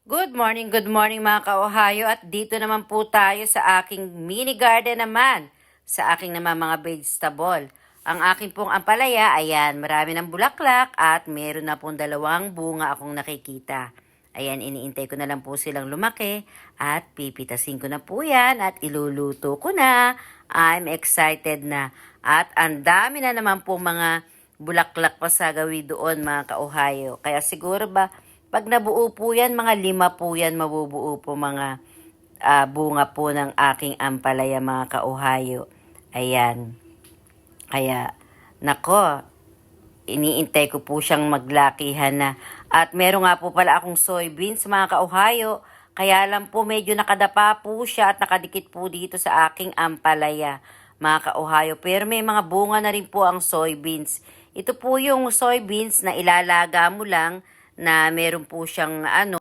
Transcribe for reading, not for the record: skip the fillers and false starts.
Good morning mga ka-Ohio at dito naman po tayo sa aking mini garden naman, sa aking naman mga vegetable. Ang aking pong ampalaya, ayan, marami ng bulaklak at meron na pong dalawang bunga akong nakikita. Ayan, iniintay ko na lang po silang lumaki at pipitasin ko na po yan at iluluto ko na. I'm excited na. At ang dami na naman po mga bulaklak pa sa gawi doon mga ka-Ohio. Kaya siguro ba, pag nabuo po yan, mga 5 po yan mabubuo po mga bunga po ng aking ampalaya mga ka-Ohio. Ayan. Kaya, nako, iniintay ko po siyang maglakihan na. At meron nga po pala akong soybeans mga ka-Ohio. Kaya lang po medyo nakadapa po siya at nakadikit po dito sa aking ampalaya mga ka-Ohio. Pero may mga bunga na rin po ang soybeans. Ito po yung soybeans na ilalaga mo lang na meron po siyang